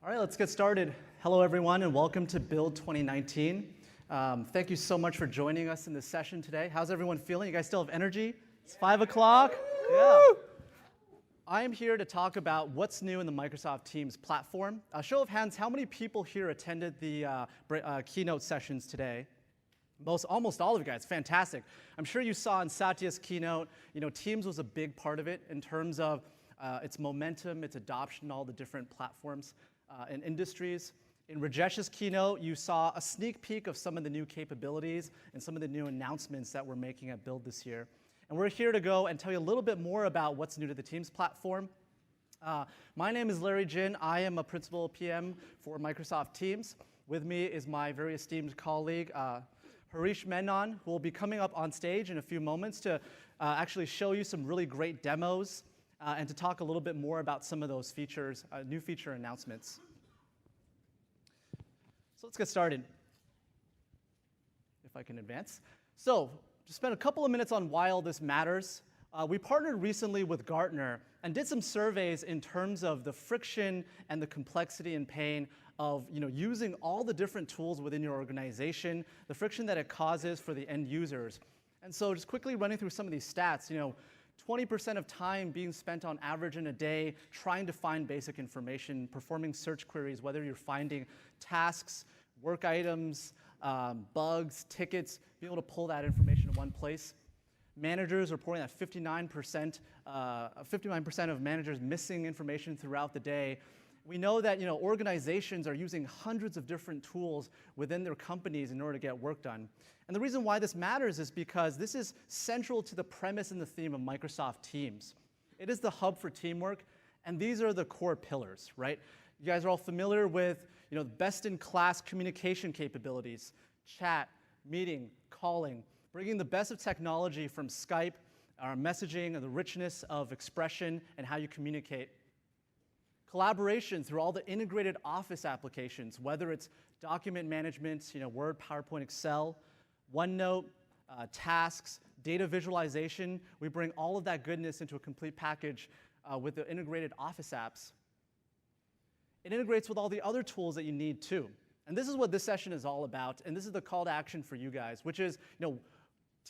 All right, let's get started. Hello, everyone, and welcome to Build 2019. Thank you so much for joining us in this session today. How's everyone feeling? You guys still have energy? It's 5 o'clock? Yeah. I am here to talk about what's new in the Microsoft Teams platform. A show of hands, how many people here attended the keynote sessions today? Almost all of you guys, fantastic. I'm sure you saw in Satya's keynote, Teams was a big part of it in terms of its momentum, its adoption, all the different platforms and industries. In Rajesh's keynote, you saw a sneak peek of some of the new capabilities and some of the new announcements that we're making at Build this year. And we're here to go and tell you a little bit more about what's new to the Teams platform. My name is Larry Jin. I am a principal PM for Microsoft Teams. With me is my very esteemed colleague, Harish Menon, who will be coming up on stage in a few moments to actually show you some really great demos and to talk a little bit more about some of those features, new feature announcements. So let's get started, if I can advance. So to spend a couple of minutes on why all this matters, we partnered recently with Gartner and did some surveys in terms of the friction and the complexity and pain of using all the different tools within your organization, the friction that it causes for the end users. And so just quickly running through some of these stats, 20% of time being spent on average in a day trying to find basic information, performing search queries, whether you're finding tasks, work items, bugs, tickets, being able to pull that information in one place. Managers reporting that 59% of managers missing information throughout the day. We know that organizations are using hundreds of different tools within their companies in order to get work done. And the reason why this matters is because this is central to the premise and the theme of Microsoft Teams. It is the hub for teamwork, and these are the core pillars, right? You guys are all familiar with best-in-class communication capabilities, chat, meeting, calling, bringing the best of technology from Skype, our messaging, and the richness of expression and how you communicate. Collaboration through all the integrated Office applications, whether it's document management, Word, PowerPoint, Excel, OneNote, tasks, data visualization. We bring all of that goodness into a complete package with the integrated Office apps. It integrates with all the other tools that you need too. And this is what this session is all about, and this is the call to action for you guys, which is,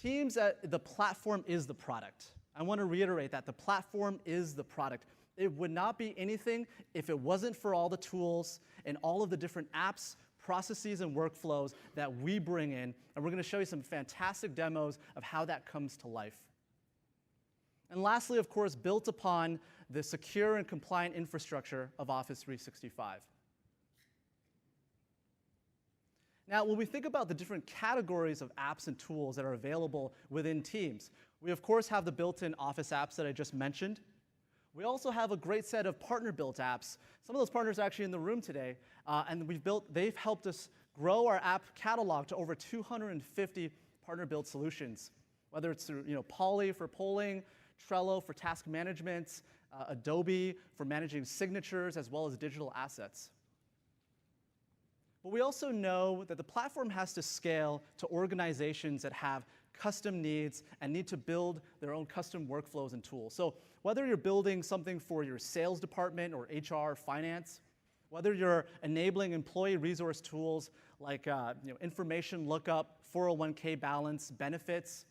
Teams, the platform is the product. I want to reiterate that the platform is the product. It would not be anything if it wasn't for all the tools and all of the different apps, processes, and workflows that we bring in. And we're going to show you some fantastic demos of how that comes to life. And lastly, of course, built upon the secure and compliant infrastructure of Office 365. Now, when we think about the different categories of apps and tools that are available within Teams, we of course have the built-in Office apps that I just mentioned. We also have a great set of partner-built apps. Some of those partners are actually in the room today, and they've helped us grow our app catalog to over 250 partner-built solutions, whether it's through Poly for polling, Trello for task management, Adobe for managing signatures, as well as digital assets. But we also know that the platform has to scale to organizations that have custom needs and need to build their own custom workflows and tools. So whether you're building something for your sales department or HR, finance, whether you're enabling employee resource tools like information lookup, 401k balance, benefits,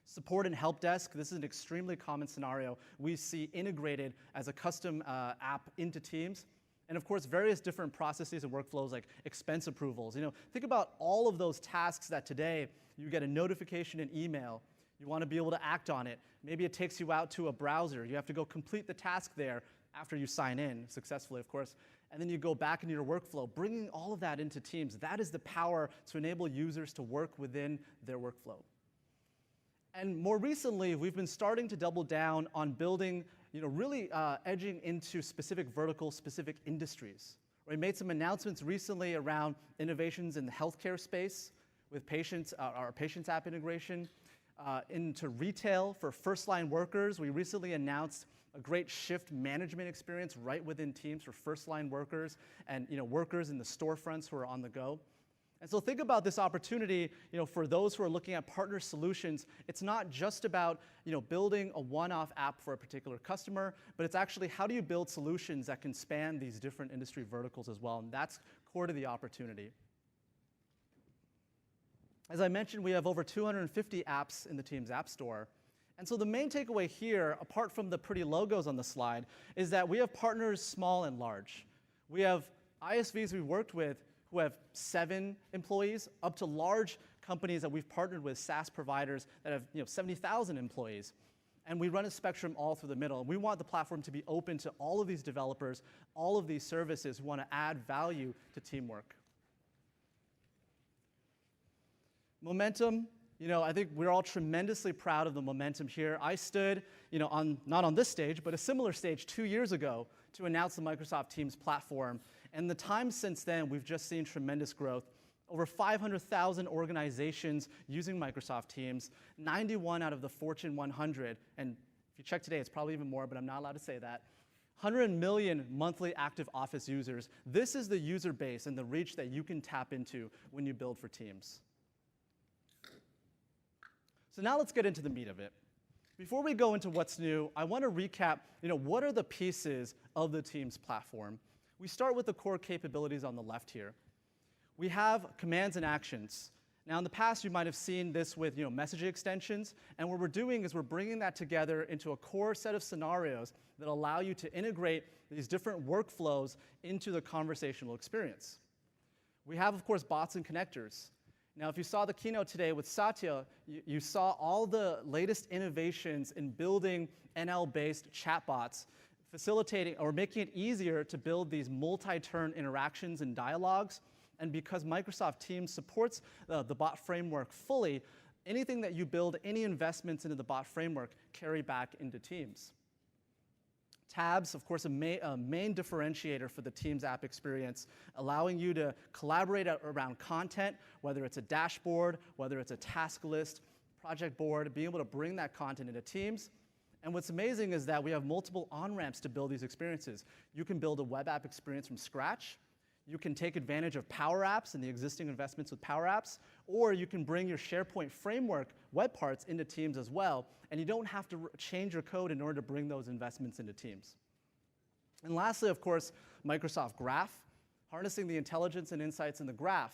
support and help desk, this is an extremely common scenario we see integrated as a custom app into Teams. And of course, various different processes and workflows like expense approvals. Think about all of those tasks that today you get a notification in email. You want to be able to act on it. Maybe it takes you out to a browser. You have to go complete the task there after you sign in, successfully, of course. And then you go back into your workflow. Bringing all of that into Teams, that is the power to enable users to work within their workflow. And more recently, we've been starting to double down on building, really edging into specific verticals, specific industries. We made some announcements recently around innovations in the healthcare space with our Patients app integration. Into retail for first-line workers, we recently announced a great shift management experience right within Teams for first-line workers and workers in the storefronts who are on the go. And so think about this opportunity, for those who are looking at partner solutions. It's not just about, building a one-off app for a particular customer, but it's actually how do you build solutions that can span these different industry verticals as well, and that's core to the opportunity. As I mentioned, we have over 250 apps in the Teams App Store. And so the main takeaway here, apart from the pretty logos on the slide, is that we have partners small and large. We have ISVs we've worked with who have 7 employees, up to large companies that we've partnered with, SaaS providers that have 70,000 employees. And we run a spectrum all through the middle. And we want the platform to be open to all of these developers, all of these services who want to add value to teamwork. Momentum. I think we're all tremendously proud of the momentum here. I stood, not on this stage, but a similar stage 2 years ago to announce the Microsoft Teams platform. And the time since then, we've just seen tremendous growth. Over 500,000 organizations using Microsoft Teams, 91 out of the Fortune 100. And if you check today, it's probably even more, but I'm not allowed to say that. 100 million monthly active Office users. This is the user base and the reach that you can tap into when you build for Teams. So now let's get into the meat of it. Before we go into what's new, I want to recap, what are the pieces of the Teams platform? We start with the core capabilities on the left here. We have commands and actions. Now, in the past, you might have seen this with messaging extensions, and what we're doing is we're bringing that together into a core set of scenarios that allow you to integrate these different workflows into the conversational experience. We have, of course, bots and connectors. Now, if you saw the keynote today with Satya, you saw all the latest innovations in building NL-based chatbots, facilitating or making it easier to build these multi-turn interactions and dialogues. And because Microsoft Teams supports the bot framework fully, anything that you build, any investments into the bot framework, carry back into Teams. Tabs, of course, a main differentiator for the Teams app experience, allowing you to collaborate around content, whether it's a dashboard, whether it's a task list, project board, being able to bring that content into Teams. And what's amazing is that we have multiple on-ramps to build these experiences. You can build a web app experience from scratch. You can take advantage of Power Apps and the existing investments with Power Apps, or you can bring your SharePoint framework web parts into Teams as well, and you don't have to change your code in order to bring those investments into Teams. And lastly, of course, Microsoft Graph, harnessing the intelligence and insights in the graph.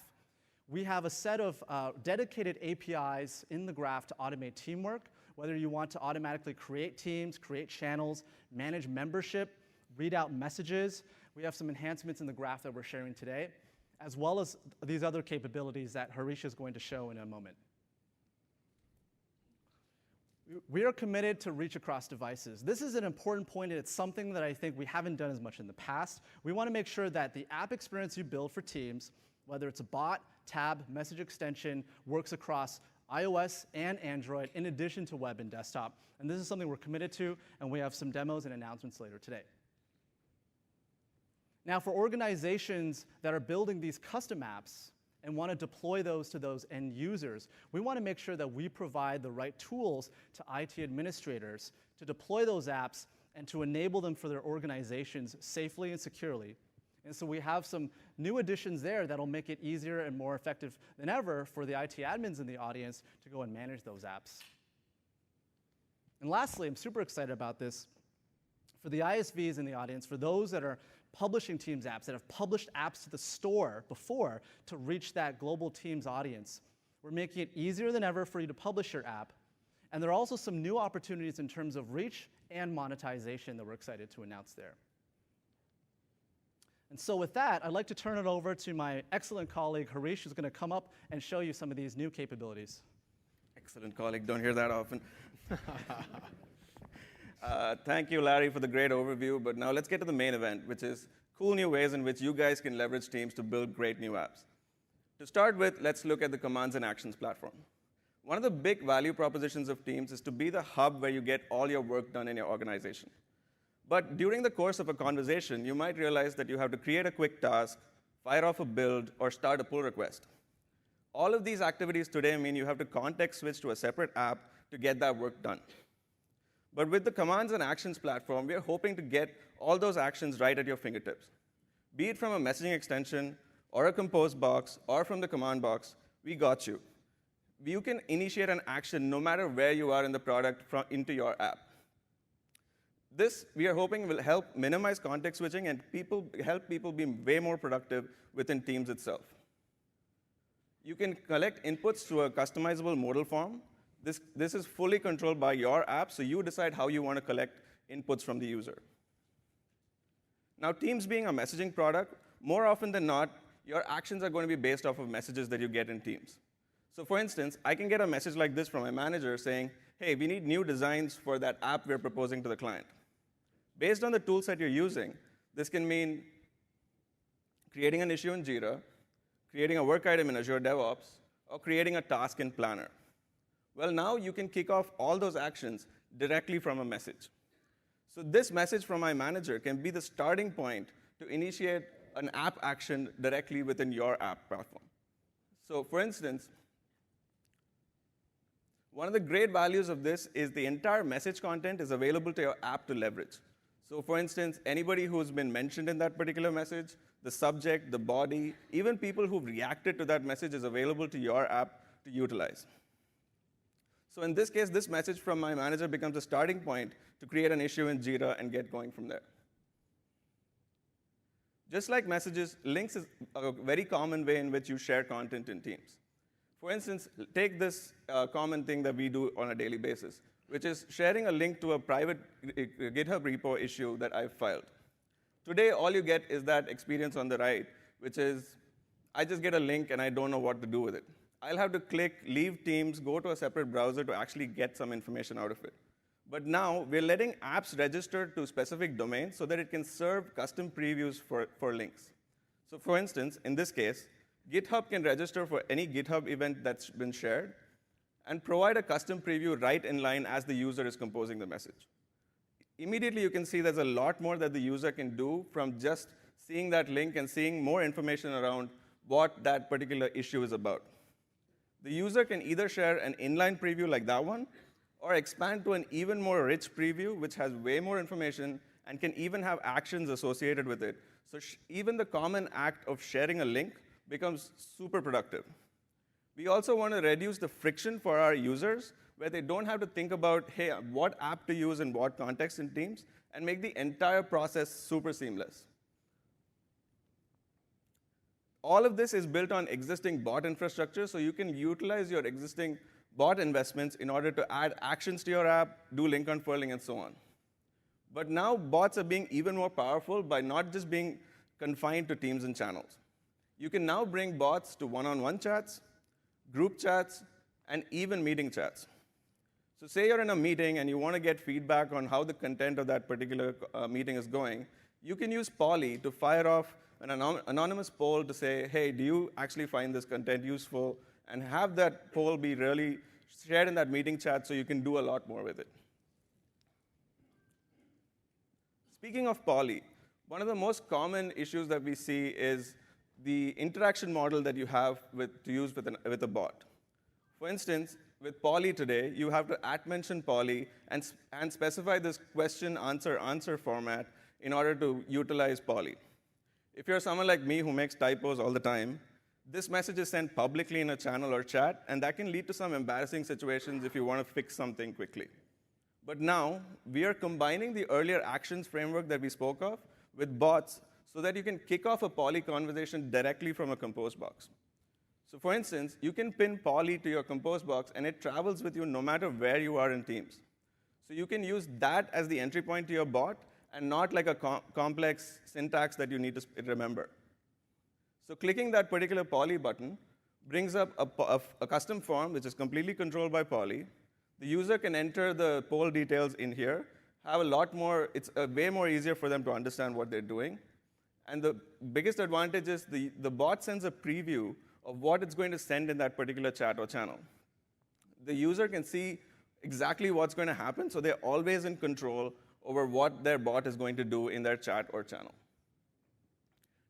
We have a set of dedicated APIs in the graph to automate teamwork, whether you want to automatically create teams, create channels, manage membership, read out messages. We have some enhancements in the graph that we're sharing today, as well as these other capabilities that Harish is going to show in a moment. We are committed to reach across devices. This is an important point, and it's something that I think we haven't done as much in the past. We want to make sure that the app experience you build for Teams, whether it's a bot, tab, message extension, works across iOS and Android, in addition to web and desktop. And this is something we're committed to, and we have some demos and announcements later today. Now, for organizations that are building these custom apps and want to deploy those to those end users, we want to make sure that we provide the right tools to IT administrators to deploy those apps and to enable them for their organizations safely and securely. And so we have some new additions there that'll make it easier and more effective than ever for the IT admins in the audience to go and manage those apps. And lastly, I'm super excited about this. For the ISVs in the audience, for those that are publishing Teams apps, that have published apps to the store before to reach that global Teams audience, we're making it easier than ever for you to publish your app. And there are also some new opportunities in terms of reach and monetization that we're excited to announce there. And so with that, I'd like to turn it over to my excellent colleague, Harish, who's going to come up and show you some of these new capabilities. Excellent colleague. Don't hear that often. Thank you, Larry, for the great overview. But now let's get to the main event, which is cool new ways in which you guys can leverage Teams to build great new apps. To start with, let's look at the commands and actions platform. One of the big value propositions of Teams is to be the hub where you get all your work done in your organization. But during the course of a conversation, you might realize that you have to create a quick task, fire off a build, or start a pull request. All of these activities today mean you have to context switch to a separate app to get that work done. But with the commands and actions platform, we are hoping to get all those actions right at your fingertips, be it from a messaging extension or a compose box, or from the command box, we got you. You can initiate an action no matter where you are in the product into your app. This, we are hoping, will help minimize context switching and help people be way more productive within Teams itself. You can collect inputs through a customizable modal form. This is fully controlled by your app, so you decide how you want to collect inputs from the user. Now, Teams being a messaging product, more often than not, your actions are going to be based off of messages that you get in Teams. So for instance, I can get a message like this from my manager saying, hey, we need new designs for that app we're proposing to the client. Based on the tool set you're using, this can mean creating an issue in Jira, creating a work item in Azure DevOps, or creating a task in Planner. Well, now you can kick off all those actions directly from a message. So this message from my manager can be the starting point to initiate an app action directly within your app platform. So for instance, one of the great values of this is the entire message content is available to your app to leverage. So for instance, anybody who's been mentioned in that particular message, the subject, the body, even people who've reacted to that message is available to your app to utilize. So in this case, this message from my manager becomes a starting point to create an issue in Jira and get going from there. Just like messages, links is a very common way in which you share content in Teams. For instance, take this common thing that we do on a daily basis, which is sharing a link to a private GitHub repo issue that I've filed. Today, all you get is that experience on the right, which is I just get a link and I don't know what to do with it. I'll have to click, leave Teams, go to a separate browser to actually get some information out of it. But now, we're letting apps register to specific domains so that it can serve custom previews for links. So for instance, in this case, GitHub can register for any GitHub event that's been shared and provide a custom preview right in line as the user is composing the message. Immediately, you can see there's a lot more that the user can do from just seeing that link and seeing more information around what that particular issue is about. The user can either share an inline preview like that one, or expand to an even more rich preview, which has way more information and can even have actions associated with it. So even the common act of sharing a link becomes super productive. We also want to reduce the friction for our users, where they don't have to think about, hey, what app to use in what context in Teams, and make the entire process super seamless. All of this is built on existing bot infrastructure, so you can utilize your existing bot investments in order to add actions to your app, do link unfurling, and so on. But now bots are being even more powerful by not just being confined to Teams and channels. You can now bring bots to one-on-one chats, group chats, and even meeting chats. So say you're in a meeting and you want to get feedback on how the content of that particular meeting is going, you can use Polly to fire off an anonymous poll to say, hey, do you actually find this content useful? And have that poll be really shared in that meeting chat so you can do a lot more with it. Speaking of Polly, one of the most common issues that we see is the interaction model that you have to use with a bot. For instance, with Polly today, you have to @mention Polly and specify this question, answer, answer format in order to utilize Polly. If you're someone like me who makes typos all the time, this message is sent publicly in a channel or chat, and that can lead to some embarrassing situations if you want to fix something quickly. But now, we are combining the earlier actions framework that we spoke of with bots so that you can kick off a Polly conversation directly from a compose box. So for instance, you can pin Polly to your compose box, and it travels with you no matter where you are in Teams. So you can use that as the entry point to your bot, and not like a complex syntax that you need to remember. So clicking that particular Polly button brings up a custom form, which is completely controlled by Polly. The user can enter the poll details in here, have a lot more, it's way more easier for them to understand what they're doing. And the biggest advantage is the bot sends a preview of what it's going to send in that particular chat or channel. The user can see exactly what's going to happen, so they're always in control over what their bot is going to do in their chat or channel.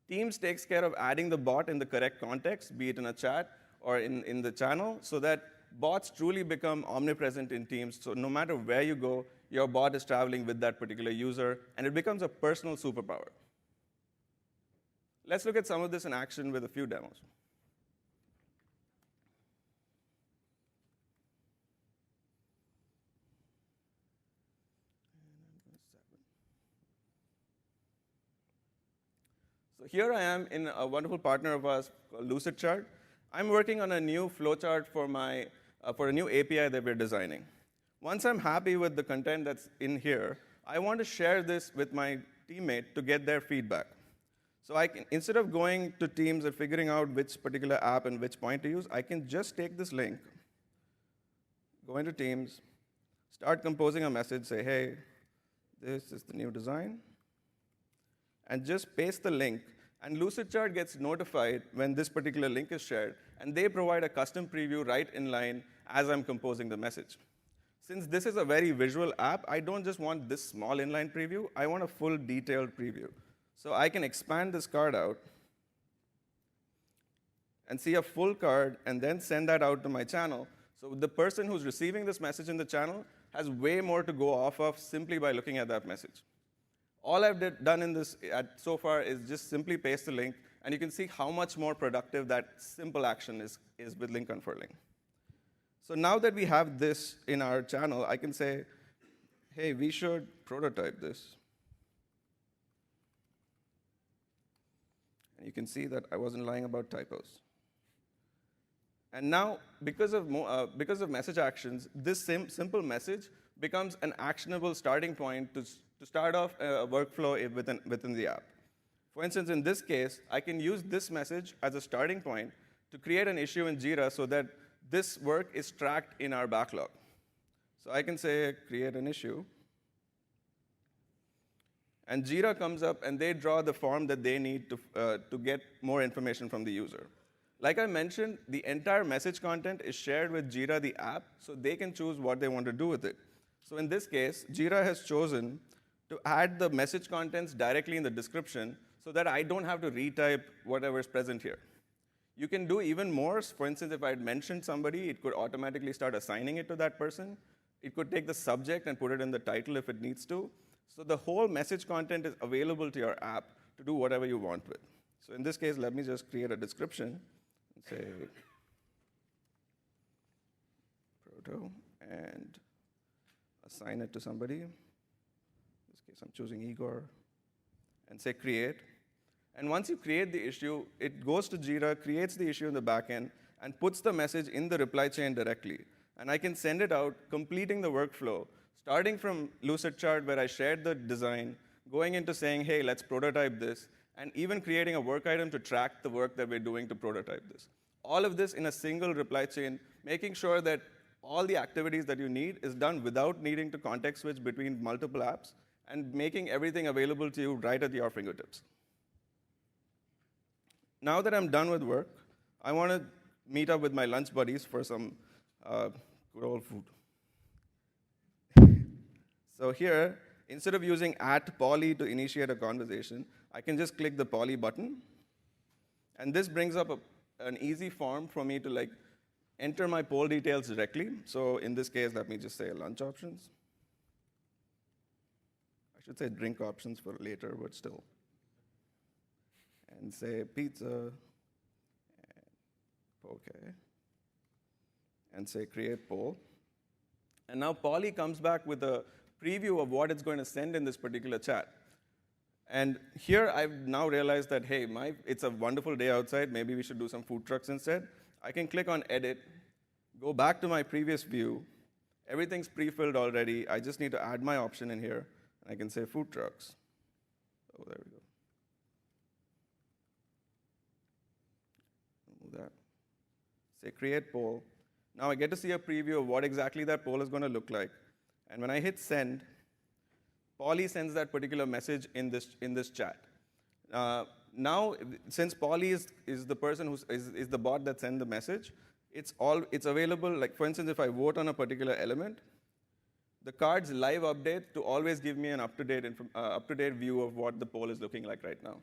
Teams takes care of adding the bot in the correct context, be it in a chat or in the channel, so that bots truly become omnipresent in Teams. So no matter where you go, your bot is traveling with that particular user, and it becomes a personal superpower. let's look at some of this in action with a few demos. So here I am in a wonderful partner of ours called Lucidchart. I'm working on a new flowchart for a new API that we're designing. Once I'm happy with the content that's in here, I want to share this with my teammate to get their feedback. So I can, instead of going to Teams and figuring out which particular app and which point to use, I can just take this link, go into Teams, start composing a message, say, hey, this is the new design, and just paste the link. And Lucidchart gets notified when this particular link is shared, and they provide a custom preview right in line as I'm composing the message. Since this is a very visual app, I don't just want this small inline preview, I want a full detailed preview. So I can expand this card out and see a full card and then send that out to my channel. So the person who's receiving this message in the channel has way more to go off of simply by looking at that message. All I've done in this so far is just simply paste the link, and you can see how much more productive that simple action is with link unfurling. So now that we have this in our channel, I can say, hey, we should prototype this. And you can see that I wasn't lying about typos. And now, because of message actions, this simple message becomes an actionable starting point to start off a workflow within the app. For instance, in this case, I can use this message as a starting point to create an issue in Jira so that this work is tracked in our backlog. So I can say, create an issue. And Jira comes up, and they draw the form that they need to get more information from the user. Like I mentioned, the entire message content is shared with Jira, the app, so they can choose what they want to do with it. So in this case, Jira has chosen to add the message contents directly in the description so that I don't have to retype whatever is present here. You can do even more. For instance, if I had mentioned somebody, it could automatically start assigning it to that person. It could take the subject and put it in the title if it needs to. So the whole message content is available to your app to do whatever you want with. So in this case, let me just create a description and say proto and assign it to somebody. In this case, I'm choosing Igor, and say create. And once you create the issue, it goes to Jira, creates the issue in the backend, and puts the message in the reply chain directly. And I can send it out, completing the workflow, starting from Lucidchart, where I shared the design, going into saying, hey, let's prototype this, and even creating a work item to track the work that we're doing to prototype this. All of this in a single reply chain, making sure that all the activities that you need is done without needing to context switch between multiple apps, and making everything available to you right at your fingertips. Now that I'm done with work, I want to meet up with my lunch buddies for some good old food. So here, instead of using @poly to initiate a conversation, I can just click the poly button. And this brings up an easy form for me to enter my poll details directly. So in this case, let me just say lunch options. I should say drink options for later, but still. And say pizza, and okay, and say create poll. And now Polly comes back with a preview of what it's going to send in this particular chat. And here I've now realized that, hey, it's a wonderful day outside, maybe we should do some food trucks instead. I can click on edit, go back to my previous view, everything's pre-filled already, I just need to add my option in here, and I can say food trucks. Oh, there we go. That. Say create poll. Now I get to see a preview of what exactly that poll is going to look like. And when I hit send, Polly sends that particular message in this chat. Now, since Polly is the person is the bot that sends the message, it's available. Like for instance, if I vote on a particular element, the card's live update to always give me an up-to-date view of what the poll is looking like right now.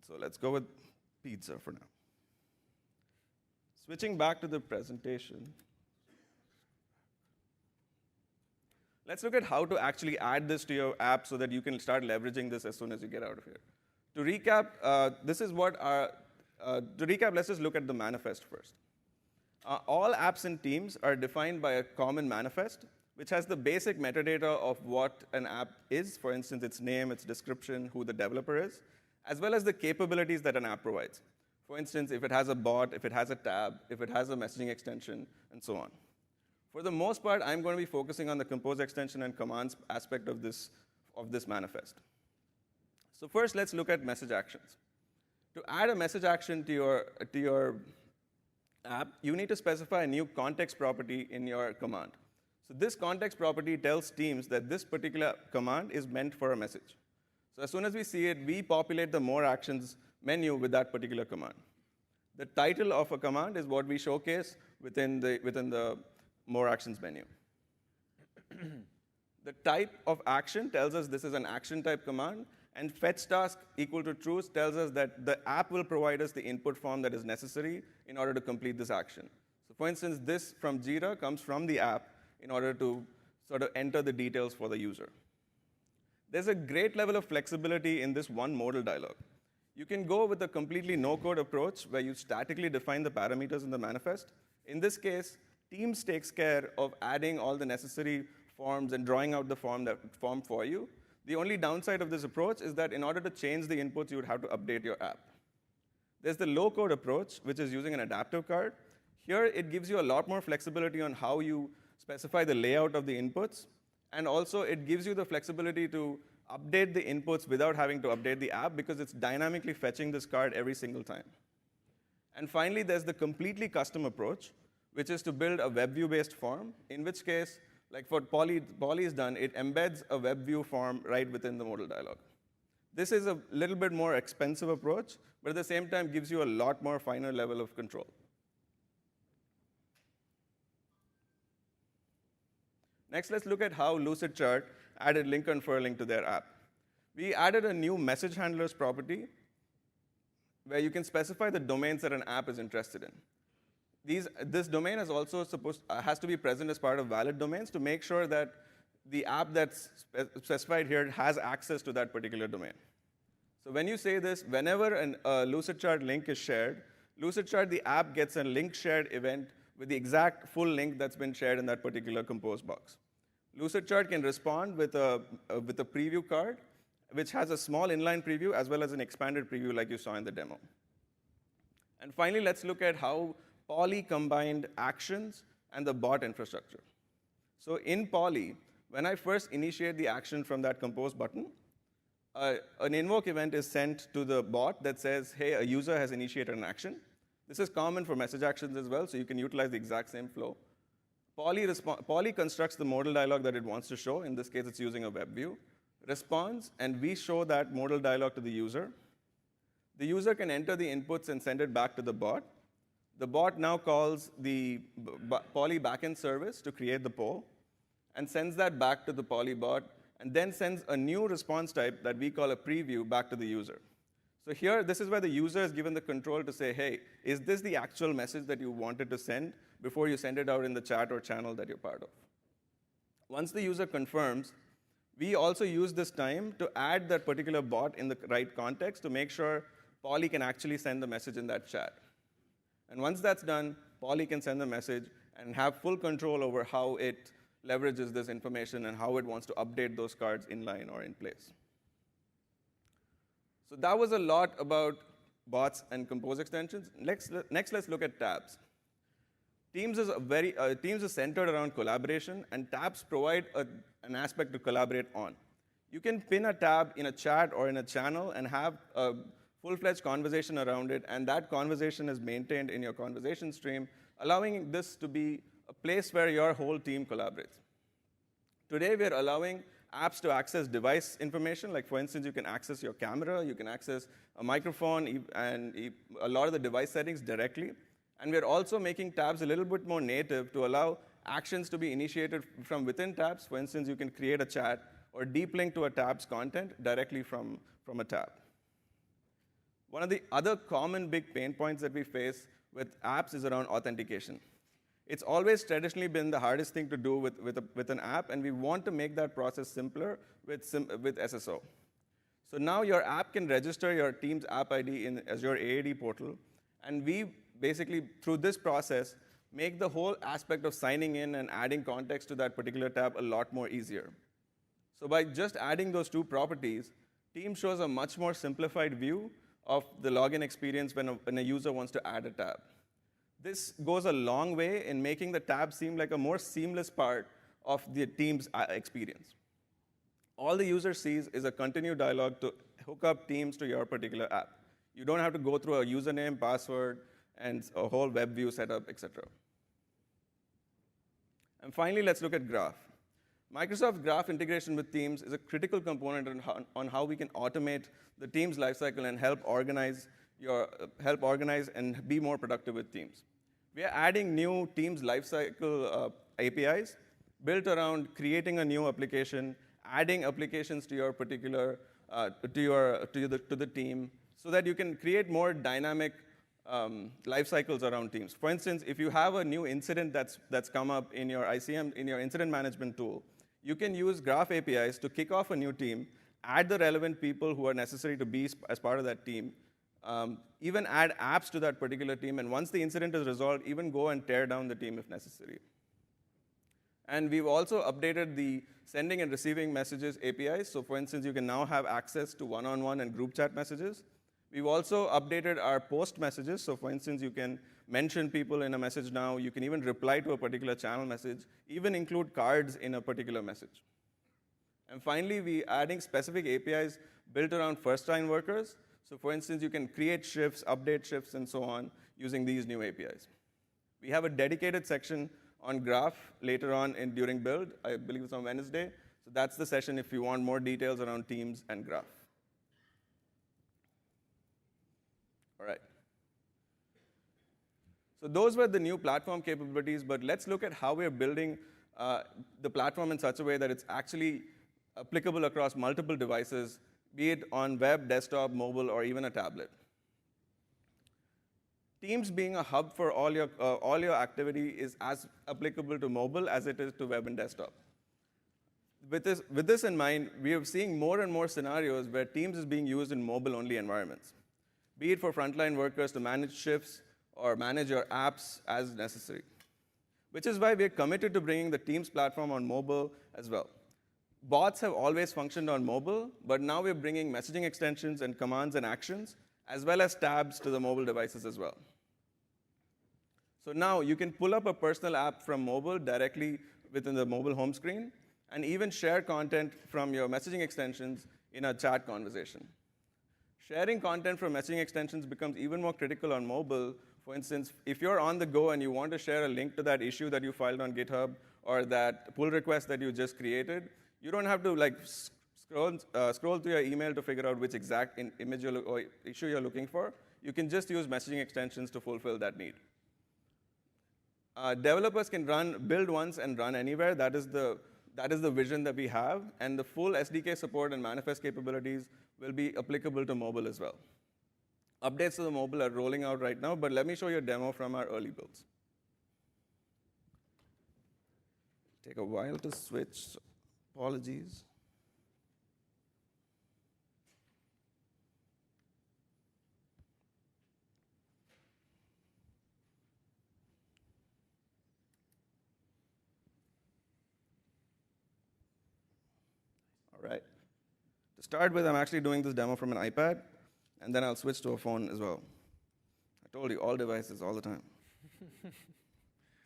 So let's go with pizza for now. Switching back to the presentation, let's look at how to actually add this to your app so that you can start leveraging this as soon as you get out of here. To recap, let's just look at the manifest first. All apps and teams are defined by a common manifest, which has the basic metadata of what an app is, for instance, its name, its description, who the developer is, as well as the capabilities that an app provides. For instance, if it has a bot, if it has a tab, if it has a messaging extension, and so on. For the most part, I'm going to be focusing on the compose extension and commands aspect of this manifest. So first, let's look at message actions. To add a message action to your app, you need to specify a new context property in your command. So this context property tells teams that this particular command is meant for a message. So as soon as we see it, we populate the more actions menu with that particular command. The title of a command is what we showcase within the more actions menu. The type of action tells us this is an action type command, and fetch task equal to true tells us that the app will provide us the input form that is necessary in order to complete this action. So for instance, this from Jira comes from the app in order to sort of enter the details for the user. There's a great level of flexibility in this one modal dialog. You can go with a completely no-code approach where you statically define the parameters in the manifest. In this case, Teams takes care of adding all the necessary forms and drawing out the form for you. The only downside of this approach is that in order to change the inputs, you would have to update your app. There's the low-code approach, which is using an adaptive card. Here, it gives you a lot more flexibility on how you specify the layout of the inputs. And also, it gives you the flexibility to update the inputs without having to update the app because it's dynamically fetching this card every single time. And finally, there's the completely custom approach, which is to build a web view-based form, in which case, like what Poly is done, it embeds a web view form right within the modal dialog. This is a little bit more expensive approach, but at the same time gives you a lot more finer level of control. Next, let's look at how Lucidchart added link unfurling to their app. We added a new message handlers property where you can specify the domains that an app is interested in. This domain is also has to be present as part of valid domains to make sure that the app that's specified here has access to that particular domain. So when you say this, whenever a Lucidchart link is shared, Lucidchart, the app, gets a link shared event with the exact full link that's been shared in that particular compose box. Lucidchart can respond with a preview card, which has a small inline preview as well as an expanded preview like you saw in the demo. And finally, let's look at how Poly combined actions and the bot infrastructure. So in Poly, when I first initiate the action from that compose button, an invoke event is sent to the bot that says, hey, a user has initiated an action. This is common for message actions as well, so you can utilize the exact same flow. Poly constructs the modal dialog that it wants to show. In this case, it's using a web view. Responds, and we show that modal dialog to the user. The user can enter the inputs and send it back to the bot. The bot now calls the Poly backend service to create the poll and sends that back to the Poly bot, and then sends a new response type that we call a preview back to the user. So here, this is where the user is given the control to say, hey, is this the actual message that you wanted to send before you send it out in the chat or channel that you're part of? Once the user confirms, we also use this time to add that particular bot in the right context to make sure Poly can actually send the message in that chat. And once that's done, Poly can send the message and have full control over how it leverages this information and how it wants to update those cards inline or in place. So that was a lot about bots and compose extensions. Next, let's look at tabs. Teams is centered around collaboration, and tabs provide an aspect to collaborate on. You can pin a tab in a chat or in a channel and have a full-fledged conversation around it, and that conversation is maintained in your conversation stream, allowing this to be a place where your whole team collaborates. Today, we're allowing apps to access device information. Like, for instance, you can access your camera, you can access a microphone, and a lot of the device settings directly. And we're also making tabs a little bit more native to allow actions to be initiated from within tabs. For instance, you can create a chat or deep link to a tab's content directly from a tab. One of the other common big pain points that we face with apps is around authentication. It's always traditionally been the hardest thing to do with an app, and we want to make that process simpler with SSO. So now your app can register your team's app ID in Azure AAD portal, and we basically, through this process, make the whole aspect of signing in and adding context to that particular tab a lot more easier. So by just adding those two properties, Team shows a much more simplified view of the login experience when a user wants to add a tab. This goes a long way in making the tab seem like a more seamless part of the Team's experience. All the user sees is a continued dialogue to hook up Teams to your particular app. You don't have to go through a username, password, and a whole web view setup, etc. And finally, let's look at Graph. Microsoft Graph integration with Teams is a critical component on how we can automate the Teams lifecycle and help organize and be more productive with Teams. We are adding new Teams lifecycle APIs built around creating a new application, adding applications to your particular to the team, so that you can create more dynamic life cycles around Teams. For instance, if you have a new incident that's come up in your ICM, in your incident management tool, you can use Graph APIs to kick off a new team, add the relevant people who are necessary to be as part of that team, even add apps to that particular team, and once the incident is resolved, even go and tear down the team if necessary. And we've also updated the sending and receiving messages APIs. So for instance, you can now have access to one-on-one and group chat messages. We've also updated our post messages. So for instance, you can mention people in a message now. You can even reply to a particular channel message, even include cards in a particular message. And finally, we're adding specific APIs built around first-line workers. So for instance, you can create shifts, update shifts, and so on using these new APIs. We have a dedicated section on Graph later on during build. I believe it's on Wednesday. So that's the session if you want more details around Teams and Graph. All right. So those were the new platform capabilities, but let's look at how we're building the platform in such a way that it's actually applicable across multiple devices, be it on web, desktop, mobile, or even a tablet. Teams being a hub for all your activity is as applicable to mobile as it is to web and desktop. With this in mind, we are seeing more and more scenarios where Teams is being used in mobile-only environments, be it for frontline workers to manage shifts or manage your apps as necessary, which is why we're committed to bringing the Teams platform on mobile as well. Bots have always functioned on mobile, but now we're bringing messaging extensions and commands and actions, as well as tabs to the mobile devices as well. So now you can pull up a personal app from mobile directly within the mobile home screen, and even share content from your messaging extensions in a chat conversation. Sharing content from messaging extensions becomes even more critical on mobile. For instance, if you're on the go and you want to share a link to that issue that you filed on GitHub or that pull request that you just created, you don't have to scroll through your email to figure out which exact image or issue you're looking for. You can just use messaging extensions to fulfill that need. Developers can build once and run anywhere. That is the vision that we have, and the full SDK support and manifest capabilities will be applicable to mobile as well. Updates to the mobile are rolling out right now, but let me show you a demo from our early builds. Take a while to switch. Apologies. All right. To start with, I'm actually doing this demo from an iPad, and then I'll switch to a phone as well. I told you, all devices, all the time.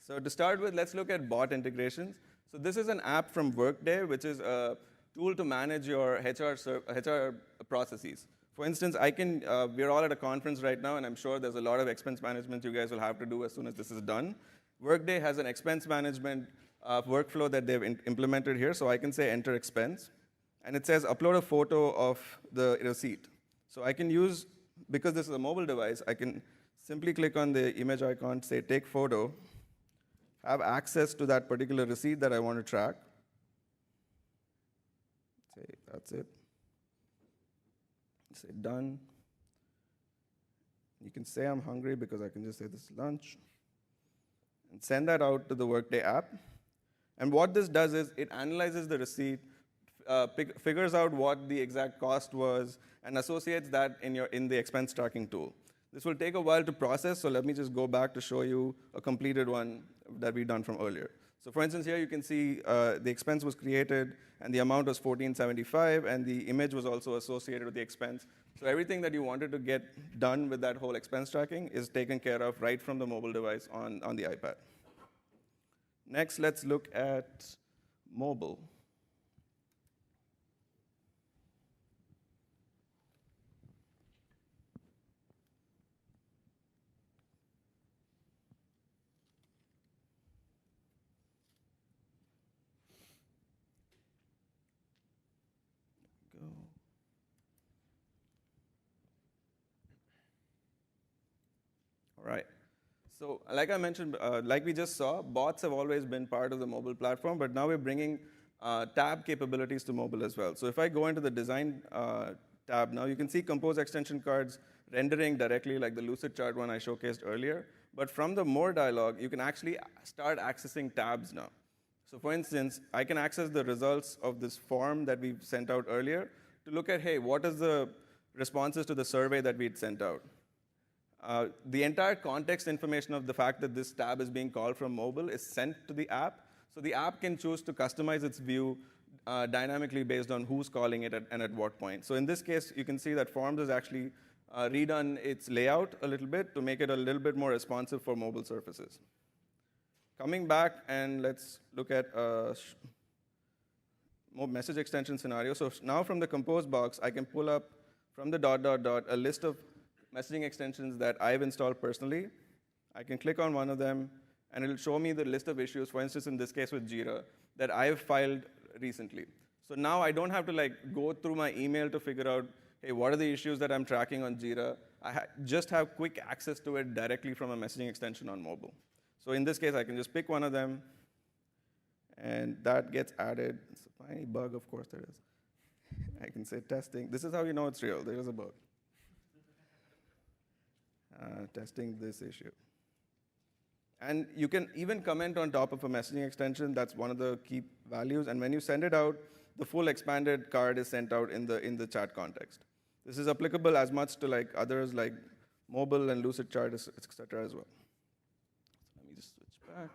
So to start with, let's look at bot integrations. So this is an app from Workday, which is a tool to manage your HR processes. For instance, we're all at a conference right now, and I'm sure there's a lot of expense management you guys will have to do as soon as this is done. Workday has an expense management workflow that they've implemented here, so I can say enter expense. And it says upload a photo of the receipt. So I can use, because this is a mobile device, I can simply click on the image icon, say take photo, have access to that particular receipt that I want to track. Say that's it. Say done. You can say I'm hungry because I can just say this is lunch. And send that out to the Workday app. And what this does is it analyzes the receipt, figures out what the exact cost was, and associates that in the expense tracking tool. This will take a while to process, so let me just go back to show you a completed one that we've done from earlier. So for instance, here you can see the expense was created, and the amount was $14.75, and the image was also associated with the expense. So everything that you wanted to get done with that whole expense tracking is taken care of right from the mobile device on the iPad. Next, let's look at mobile. All right. So like I mentioned, like we just saw, bots have always been part of the mobile platform, but now we're bringing tab capabilities to mobile as well. So if I go into the design tab now, you can see compose extension cards rendering directly like the Lucid chart one I showcased earlier. But from the more dialog, you can actually start accessing tabs now. So for instance, I can access the results of this form that we sent out earlier to look at, hey, what is the responses to the survey that we'd sent out? The entire context information of the fact that this tab is being called from mobile is sent to the app. So the app can choose to customize its view dynamically based on who's calling it and at what point. So in this case, you can see that Forms has actually redone its layout a little bit to make it a little bit more responsive for mobile surfaces. Coming back, and let's look at a more message extension scenario. So now from the compose box, I can pull up from the ... a list of messaging extensions that I've installed personally. I can click on one of them, and it'll show me the list of issues, for instance, in this case with Jira, that I've filed recently. So now I don't have to go through my email to figure out, hey, what are the issues that I'm tracking on Jira? I just have quick access to it directly from a messaging extension on mobile. So in this case, I can just pick one of them, and that gets added. It's a tiny bug, of course there is. I can say testing. This is how you know it's real. There is a bug. Testing this issue. And you can even comment on top of a messaging extension. That's one of the key values. And when you send it out, the full expanded card is sent out in the chat context. This is applicable as much to others like mobile and Lucid Chart, etc. as well. So let me just switch back.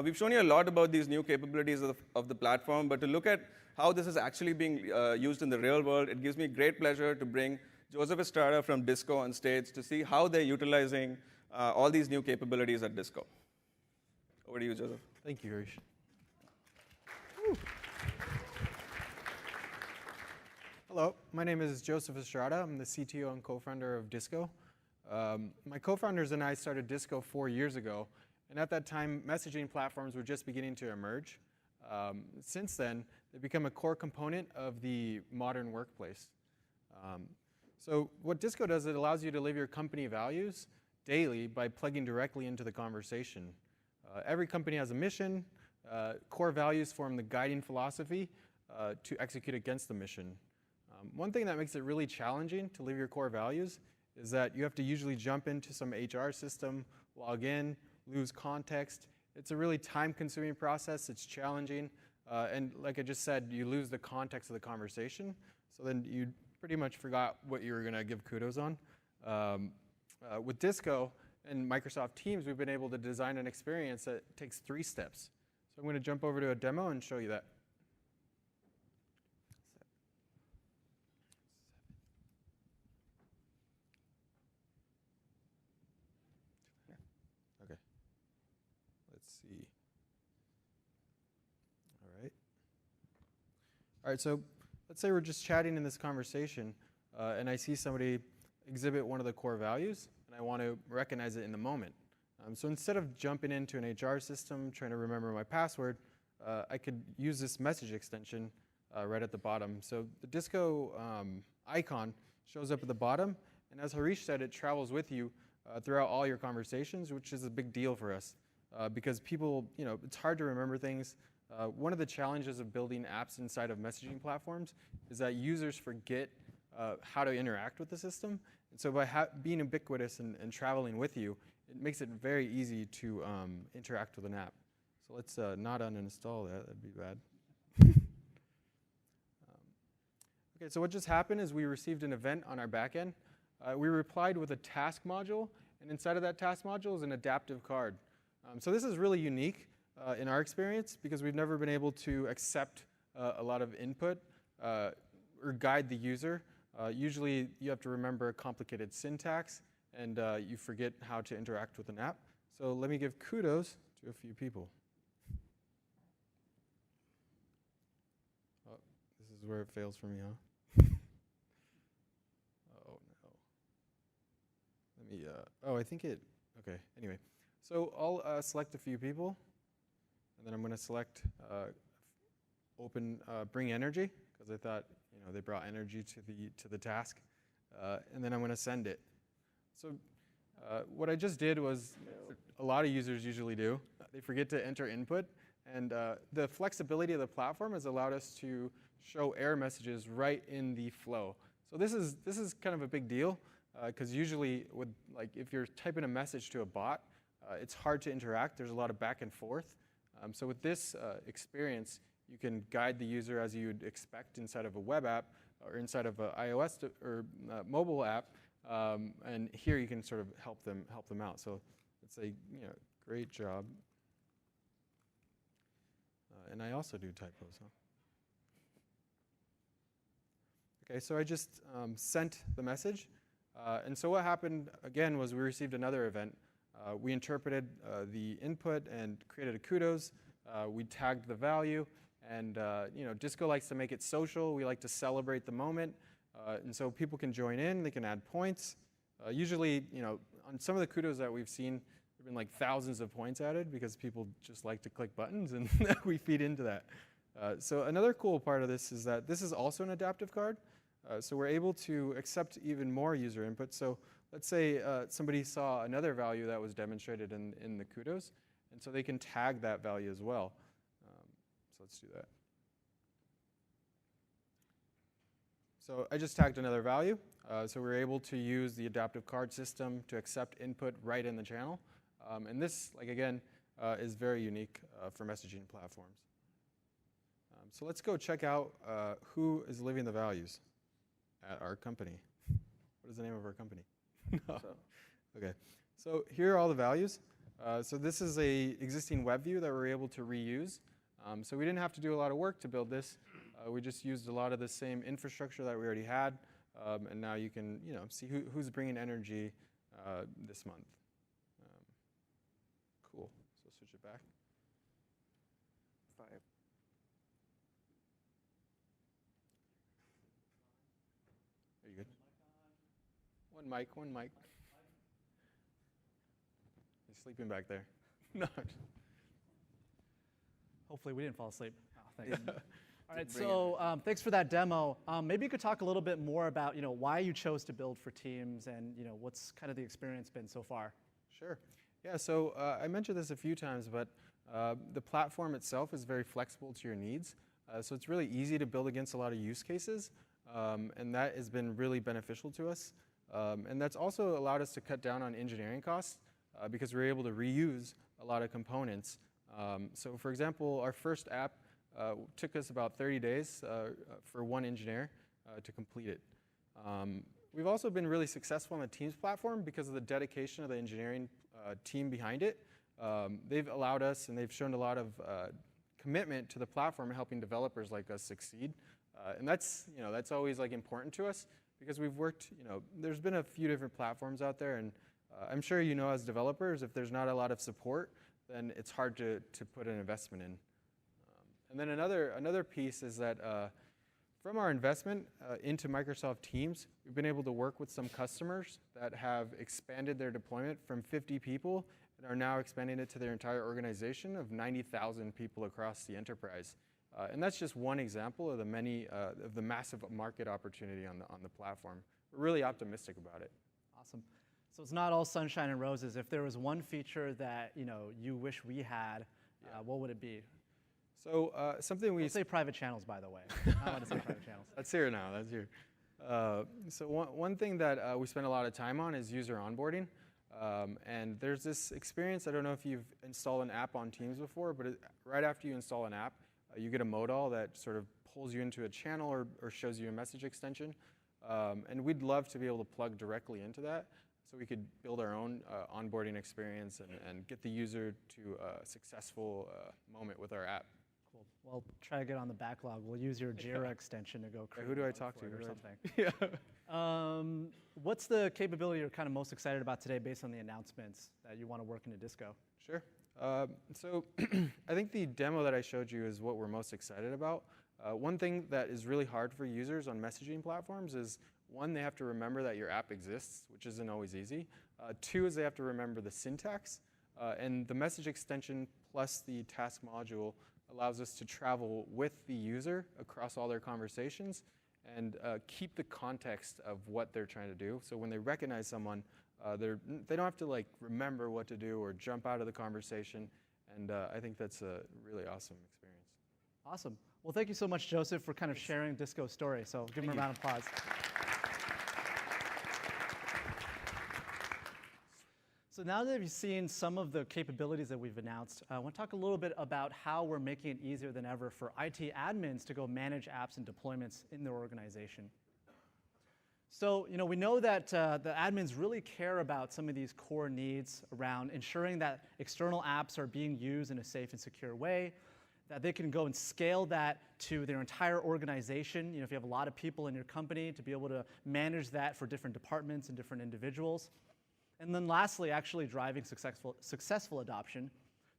We've shown you a lot about these new capabilities of the platform, but to look at how this is actually being used in the real world, it gives me great pleasure to bring Joseph Estrada from Disco on stage to see how they're utilizing all these new capabilities at Disco. Over to you, Joseph. Thank you, Harish. Hello, my name is Joseph Estrada. I'm the CTO and co-founder of Disco. My co-founders and I started Disco 4 years ago, and at that time, messaging platforms were just beginning to emerge. Since then, they've become a core component of the modern workplace. So what Disco does, it allows you to live your company values daily by plugging directly into the conversation. Every company has a mission. Core values form the guiding philosophy to execute against the mission. One thing that makes it really challenging to live your core values is that you have to usually jump into some HR system, log in, lose context. It's a really time-consuming process. It's challenging. And like I just said, you lose the context of the conversation. So then you pretty much forgot what you were going to give kudos on. With Disco and Microsoft Teams, we've been able to design an experience that takes 3 steps. So I'm going to jump over to a demo and show you that. Okay. Let's see. All right, so let's say we're just chatting in this conversation, and I see somebody exhibit one of the core values, and I want to recognize it in the moment. So instead of jumping into an HR system, trying to remember my password, I could use this message extension right at the bottom. So the Disco icon shows up at the bottom, and as Harish said, it travels with you throughout all your conversations, which is a big deal for us because people, it's hard to remember things. One of the challenges of building apps inside of messaging platforms is that users forget how to interact with the system. And so by being ubiquitous and traveling with you, it makes it very easy to interact with an app. So let's not uninstall that. That'd be bad. Okay, so what just happened is we received an event on our backend. We replied with a task module, and inside of that task module is an adaptive card. So this is really unique in our experience because we've never been able to accept a lot of input or guide the user. Usually you have to remember complicated syntax, and you forget how to interact with an app. So let me give kudos to a few people. Oh, this is where it fails for me, huh? Oh, no. Let me, oh, I think it, okay, anyway. So I'll select a few people, and then I'm going to select bring energy, because I thought, they brought energy to the task, and then I'm going to send it. So what I just did was a lot of users usually do. They forget to enter input, and the flexibility of the platform has allowed us to show error messages right in the flow. So this is kind of a big deal, because usually if you're typing a message to a bot, it's hard to interact. There's a lot of back and forth. So with this experience, you can guide the user as you'd expect inside of a web app or inside of an iOS or mobile app, and here you can sort of help them out. So it's a great job. And I also do typos, huh? Okay, so I just sent the message. And so what happened, again, was we received another event. We interpreted the input and created a kudos. We tagged the value. And Disco likes to make it social. We like to celebrate the moment. And so people can join in. They can add points. Usually, on some of the kudos that we've seen, there have been like thousands of points added because people just like to click buttons, and we feed into that. So another cool part of this is that this is also an adaptive card. So we're able to accept even more user input. So let's say somebody saw another value that was demonstrated in the kudos, and so they can tag that value as well. So let's do that. So I just tagged another value. So we're able to use the adaptive card system to accept input right in the channel. And this, again, is very unique for messaging platforms. So let's go check out who is living the values at our company. What is the name of our company? No. Okay. So here are all the values. So this is a existing web view that we're able to reuse. So we didn't have to do a lot of work to build this. We just used a lot of the same infrastructure that we already had. And now you can see who's bringing energy this month. Cool. So switch it back. 5. Are you good? One mic. He's sleeping back there. No. Hopefully we didn't fall asleep. Oh, thanks. All right, so thanks for that demo. Maybe you could talk a little bit more about why you chose to build for Teams, and what's kind of the experience been so far. Sure. Yeah. So I mentioned this a few times, but the platform itself is very flexible to your needs. So it's really easy to build against a lot of use cases, and that has been really beneficial to us. And that's also allowed us to cut down on engineering costs because we're able to reuse a lot of components. So for example, our first app took us about 30 days for one engineer to complete it. We've also been really successful on the Teams platform because of the dedication of the engineering team behind it. They've allowed us, and they've shown a lot of commitment to the platform and helping developers like us succeed. And that's always important to us because we've worked, there's been a few different platforms out there, and I'm sure as developers, if there's not a lot of support, then it's hard to put an investment in. And then another piece is that from our investment into Microsoft Teams, we've been able to work with some customers that have expanded their deployment from 50 people and are now expanding it to their entire organization of 90,000 people across the enterprise. And that's just one example of the massive market opportunity on the platform. We're really optimistic about it. Awesome. So it's not all sunshine and roses. If there was one feature that you wish we had, what would it be? So something we Let's say private channels, by the way. I want to say private channels. That's here now. That's here. So one thing that we spend a lot of time on is user onboarding. And there's this experience, I don't know if you've installed an app on Teams before, but right after you install an app, you get a modal that sort of pulls you into a channel or shows you a message extension. And we'd love to be able to plug directly into that so we could build our own onboarding experience and get the user to a successful moment with our app. Cool. Well, try to get on the backlog. We'll use your Jira extension to go create Who do I one talk to for it or Who do something. Yeah. What's the capability you're kind of most excited about today based on the announcements that you want to work into Disco? Sure. So I think the demo that I showed you is what we're most excited about. One thing that is really hard for users on messaging platforms is, one, they have to remember that your app exists, which isn't always easy. Two is they have to remember the syntax. And the message extension plus the task module allows us to travel with the user across all their conversations and keep the context of what they're trying to do. So when they recognize someone, they don't have to like remember what to do or jump out of the conversation. And I think that's a really awesome experience. Awesome. Well, thank you so much, Joseph, for kind of sharing Disco's story. So give him a round of applause. So now that you've seen some of the capabilities that we've announced, I want to talk a little bit about how we're making it easier than ever for IT admins to go manage apps and deployments in their organization. So, we know that the admins really care about some of these core needs around ensuring that external apps are being used in a safe and secure way, that they can go and scale that to their entire organization. If you have a lot of people in your company, to be able to manage that for different departments and different individuals. And then lastly, actually driving successful adoption.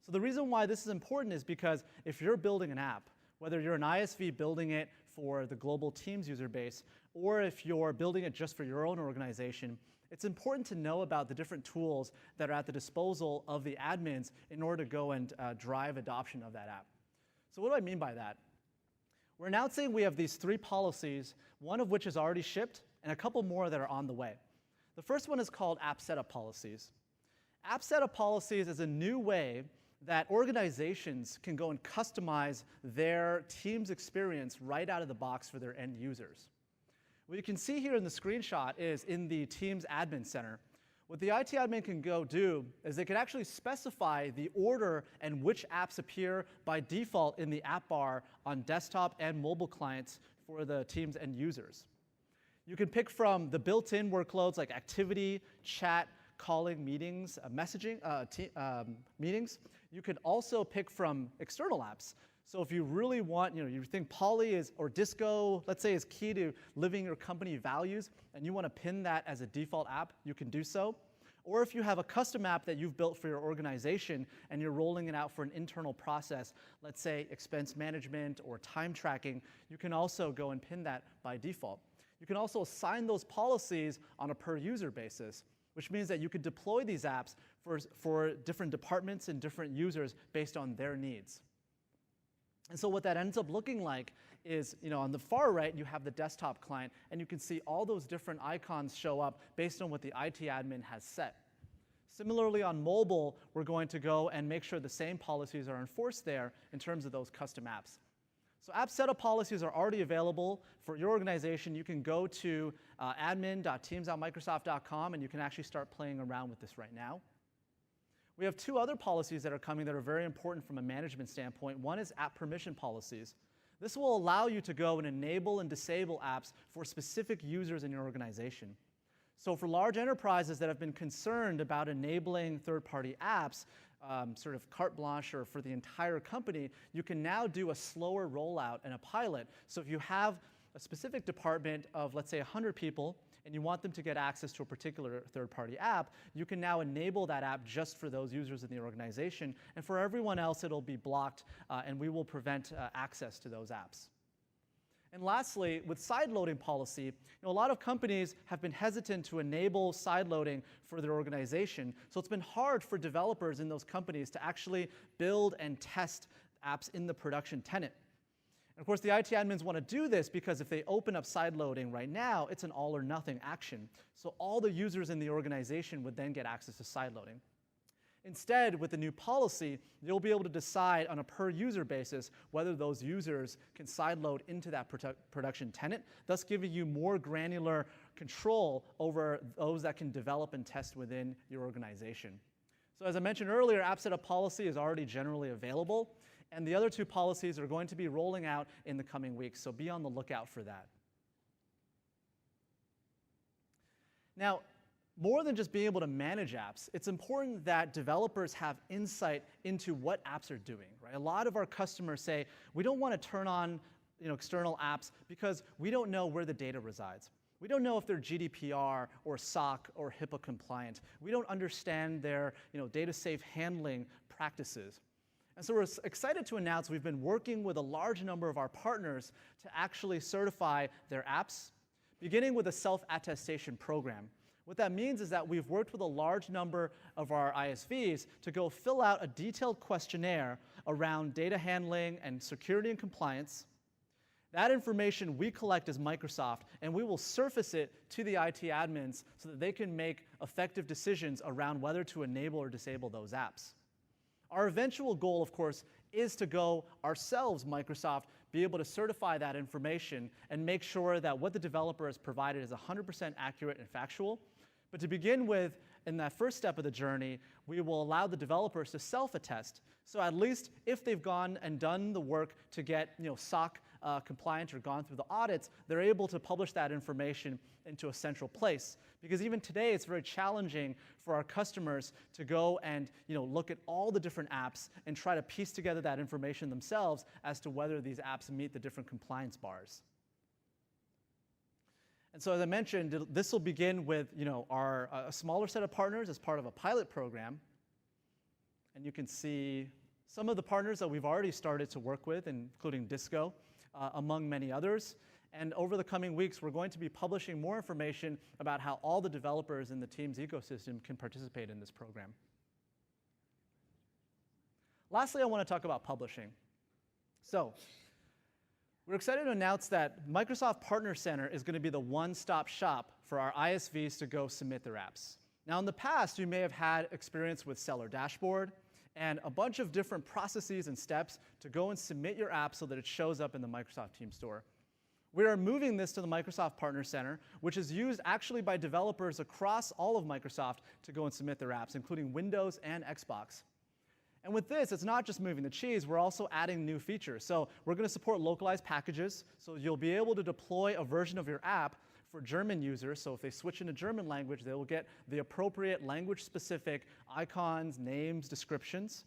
So the reason why this is important is because if you're building an app, whether you're an ISV building it for the global Teams user base, or if you're building it just for your own organization, it's important to know about the different tools that are at the disposal of the admins in order to go and drive adoption of that app. So what do I mean by that? We're announcing we have these 3 policies, one of which is already shipped, and a couple more that are on the way. The first one is called App Setup Policies. App Setup Policies is a new way that organizations can go and customize their Teams experience right out of the box for their end users. What you can see here in the screenshot is in the Teams Admin Center. What the IT admin can go do is they can actually specify the order and which apps appear by default in the app bar on desktop and mobile clients for the Teams end users. You can pick from the built-in workloads like activity, chat, calling, meetings, messaging, meetings. You can also pick from external apps. So if you really want, you think Poly or Disco, let's say, is key to living your company values, and you want to pin that as a default app, you can do so. Or if you have a custom app that you've built for your organization and you're rolling it out for an internal process, let's say expense management or time tracking, you can also go and pin that by default. You can also assign those policies on a per user basis, which means that you could deploy these apps for different departments and different users based on their needs. And so what that ends up looking like is, on the far right, you have the desktop client, and you can see all those different icons show up based on what the IT admin has set. Similarly, on mobile, we're going to go and make sure the same policies are enforced there in terms of those custom apps. So app setup policies are already available for your organization. You can go to admin.teams.microsoft.com, and you can actually start playing around with this right now. We have 2 other policies that are coming that are very important from a management standpoint. One is app permission policies. This will allow you to go and enable and disable apps for specific users in your organization. So for large enterprises that have been concerned about enabling third-party apps, sort of carte blanche or for the entire company, you can now do a slower rollout and a pilot. So if you have a specific department of, let's say, 100 people, and you want them to get access to a particular third-party app, you can now enable that app just for those users in the organization. And for everyone else, it'll be blocked, and we will prevent access to those apps. And lastly, with sideloading policy, a lot of companies have been hesitant to enable sideloading for their organization. So it's been hard for developers in those companies to actually build and test apps in the production tenant. And of course, the IT admins want to do this because if they open up sideloading right now, it's an all or nothing action. So all the users in the organization would then get access to sideloading. Instead, with the new policy, you'll be able to decide on a per-user basis whether those users can sideload into that production tenant, thus giving you more granular control over those that can develop and test within your organization. So as I mentioned earlier, app setup policy is already generally available, and the other two policies are going to be rolling out in the coming weeks, so be on the lookout for that. Now, more than just being able to manage apps, it's important that developers have insight into what apps are doing, right? A lot of our customers say, we don't want to turn on external apps because we don't know where the data resides. We don't know if they're GDPR or SOC or HIPAA compliant. We don't understand their data safe handling practices. And so we're excited to announce we've been working with a large number of our partners to actually certify their apps, beginning with a self-attestation program. What that means is that we've worked with a large number of our ISVs to go fill out a detailed questionnaire around data handling and security and compliance. That information we collect as Microsoft, and we will surface it to the IT admins so that they can make effective decisions around whether to enable or disable those apps. Our eventual goal, of course, is to go ourselves, Microsoft, be able to certify that information and make sure that what the developer has provided is 100% accurate and factual. But to begin with, in that first step of the journey, we will allow the developers to self-attest. So at least if they've gone and done the work to get SOC compliant or gone through the audits, they're able to publish that information into a central place. Because even today, it's very challenging for our customers to go and look at all the different apps and try to piece together that information themselves as to whether these apps meet the different compliance bars. And so as I mentioned, this will begin with a smaller set of partners as part of a pilot program. And you can see some of the partners that we've already started to work with, including Disco, among many others. And over the coming weeks, we're going to be publishing more information about how all the developers in the Teams ecosystem can participate in this program. Lastly, I want to talk about publishing. So we're excited to announce that Microsoft Partner Center is going to be the one-stop shop for our ISVs to go submit their apps. Now, in the past, you may have had experience with Seller Dashboard and a bunch of different processes and steps to go and submit your app so that it shows up in the Microsoft Teams store. We are moving this to the Microsoft Partner Center, which is used actually by developers across all of Microsoft to go and submit their apps, including Windows and Xbox. And with this, it's not just moving the cheese, we're also adding new features. So we're going to support localized packages, so you'll be able to deploy a version of your app for German users. So if they switch into German language, they will get the appropriate language-specific icons, names, descriptions.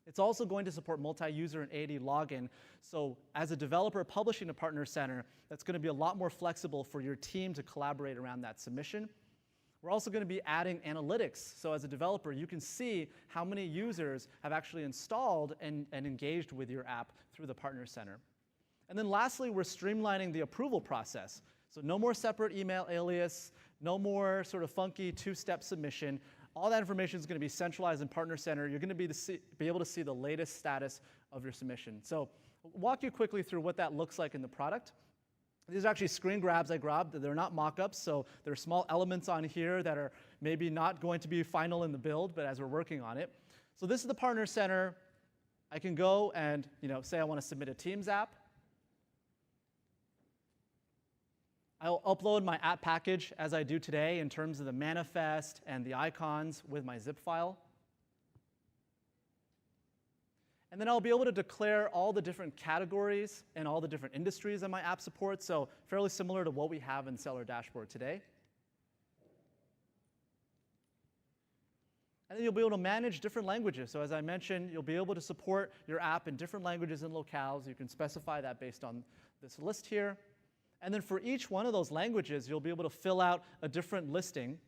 It's also going to support multi-user and AD login. So as a developer publishing a Partner Center, that's going to be a lot more flexible for your team to collaborate around that submission. We're also going to be adding analytics. So as a developer, you can see how many users have actually installed and engaged with your app through the Partner Center. And then lastly, we're streamlining the approval process. So no more separate email alias, no more sort of funky two-step submission. All that information is going to be centralized in Partner Center. You're going to be able to see the latest status of your submission. So I'll walk you quickly through what that looks like in the product. These are actually screen grabs I grabbed. They're not mock-ups, so there are small elements on here that are maybe not going to be final in the build, but as we're working on it. So this is the Partner Center. I can go and say I want to submit a Teams app. I'll upload my app package as I do today in terms of the manifest and the icons with my zip file. And then I'll be able to declare all the different categories and all the different industries that my app supports, so fairly similar to what we have in Seller Dashboard today. And then you'll be able to manage different languages. So as I mentioned, you'll be able to support your app in different languages and locales. You can specify that based on this list here. And then for each one of those languages, you'll be able to fill out a different listing,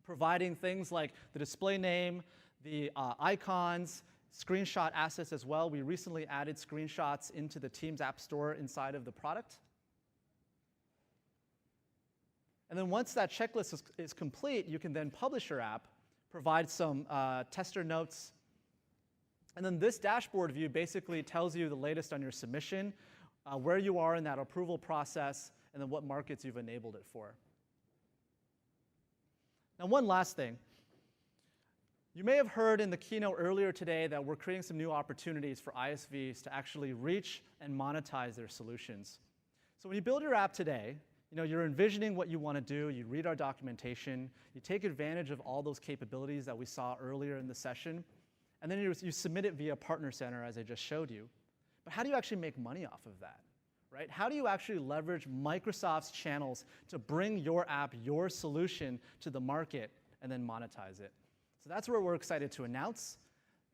providing things like the display name, the icons, screenshot assets as well. We recently added screenshots into the Teams App Store inside of the product. And then once that checklist is complete, you can then publish your app, provide some tester notes. And then this dashboard view basically tells you the latest on your submission, where you are in that approval process, and then what markets you've enabled it for. Now, one last thing. You may have heard in the keynote earlier today that we're creating some new opportunities for ISVs to actually reach and monetize their solutions. So when you build your app today, you're envisioning what you want to do, you read our documentation, you take advantage of all those capabilities that we saw earlier in the session, and then you submit it via Partner Center, as I just showed you. But how do you actually make money off of that? Right? How do you actually leverage Microsoft's channels to bring your app, your solution to the market and then monetize it? So that's where we're excited to announce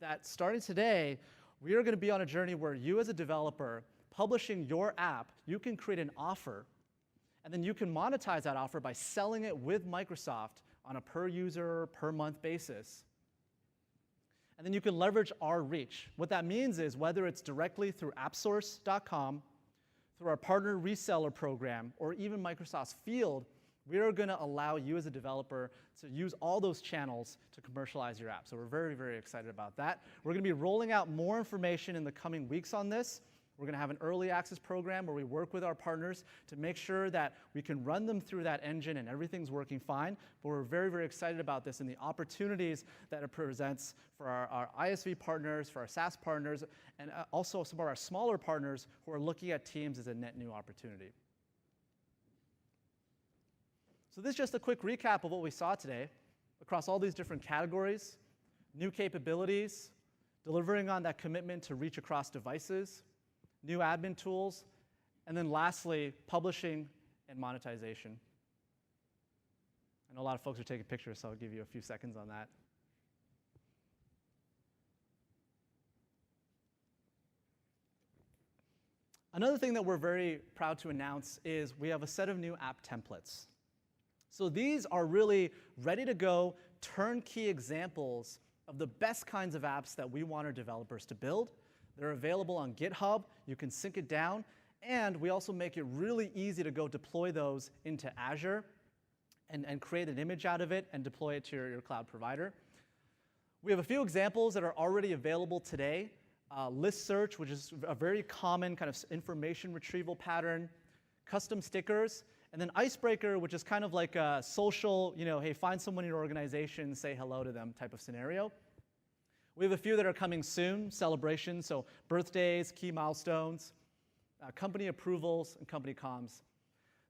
that starting today, we are going to be on a journey where you as a developer publishing your app, you can create an offer, and then you can monetize that offer by selling it with Microsoft on a per user, per month basis. And then you can leverage our reach. What that means is whether it's directly through appsource.com, through our partner reseller program, or even Microsoft's Field, we are going to allow you as a developer to use all those channels to commercialize your app. So we're very, very excited about that. We're going to be rolling out more information in the coming weeks on this. We're going to have an early access program where we work with our partners to make sure that we can run them through that engine and everything's working fine. But we're very, very excited about this and the opportunities that it presents for our ISV partners, for our SaaS partners, and also some of our smaller partners who are looking at Teams as a net new opportunity. So this is just a quick recap of what we saw today across all these different categories, new capabilities, delivering on that commitment to reach across devices, new admin tools, and then lastly, publishing and monetization. I know a lot of folks are taking pictures, so I'll give you a few seconds on that. Another thing that we're very proud to announce is we have a set of new app templates. So these are really ready to go, turnkey examples of the best kinds of apps that we want our developers to build. They're available on GitHub. You can sync it down. And we also make it really easy to go deploy those into Azure and create an image out of it and deploy it to your cloud provider. We have a few examples that are already available today. List search, which is a very common kind of information retrieval pattern. Custom stickers. And then Icebreaker, which is kind of like a social, hey, find someone in your organization, say hello to them type of scenario. We have a few that are coming soon, celebrations, so birthdays, key milestones, company approvals, and company comms.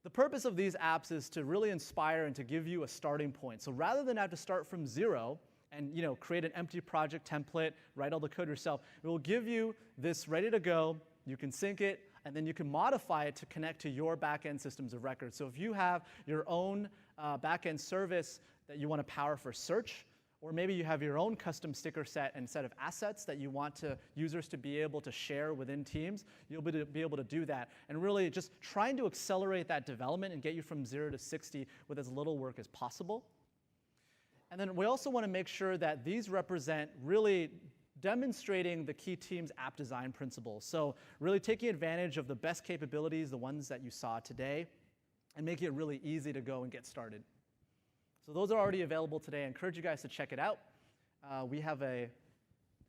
The purpose of these apps is to really inspire and to give you a starting point. So rather than have to start from zero and create an empty project template, write all the code yourself, it will give you this ready to go. You can sync it, and then you can modify it to connect to your back-end systems of record. So if you have your own back-end service that you want to power for search, or maybe you have your own custom sticker set and set of assets that you want users to be able to share within Teams, you'll be able to do that. And really just trying to accelerate that development and get you from 0 to 60 with as little work as possible. And then we also want to make sure that these represent really demonstrating the key Teams app design principles. So really taking advantage of the best capabilities, the ones that you saw today, and making it really easy to go and get started. So those are already available today. I encourage you guys to check it out. We have a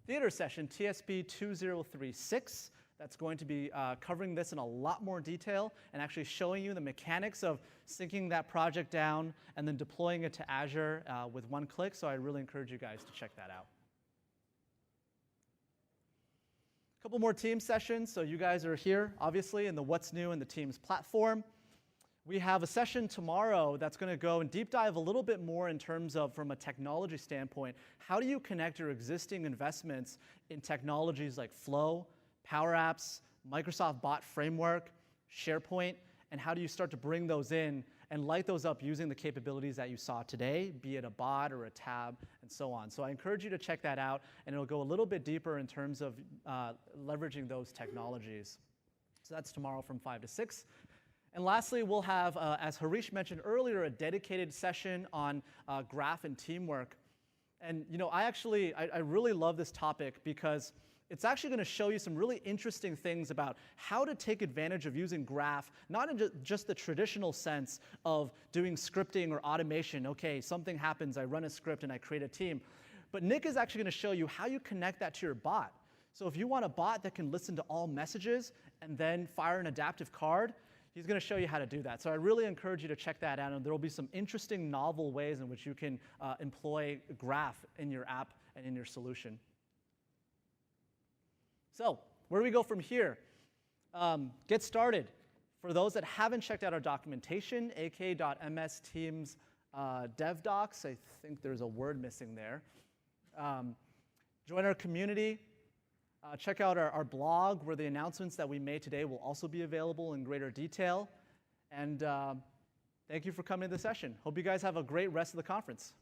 theater session, TSP 2036, that's going to be covering this in a lot more detail and actually showing you the mechanics of syncing that project down and then deploying it to Azure with one click. So I really encourage you guys to check that out. A couple more Teams sessions. So you guys are here, obviously, in the What's New in the Teams platform. We have a session tomorrow that's going to go and deep dive a little bit more in terms of, from a technology standpoint, how do you connect your existing investments in technologies like Flow, Power Apps, Microsoft Bot Framework, SharePoint, and how do you start to bring those in and light those up using the capabilities that you saw today, be it a bot or a tab, and so on. So I encourage you to check that out, and it'll go a little bit deeper in terms of leveraging those technologies. So that's tomorrow from 5 to 6. And lastly, we'll have, as Harish mentioned earlier, a dedicated session on graph and teamwork. And I really love this topic because it's actually going to show you some really interesting things about how to take advantage of using graph, not in just the traditional sense of doing scripting or automation. Okay, something happens, I run a script and I create a team. But Nick is actually going to show you how you connect that to your bot. So if you want a bot that can listen to all messages and then fire an adaptive card, He's going to show you how to do that. So I really encourage you to check that out, and there will be some interesting novel ways in which you can employ graph in your app and in your solution. So where do we go from here? Get started. For those that haven't checked out our documentation, ak.ms Teams dev docs, I think there's a word missing there. Join our community. Check out our blog, where the announcements that we made today will also be available in greater detail. And thank you for coming to the session. Hope you guys have a great rest of the conference.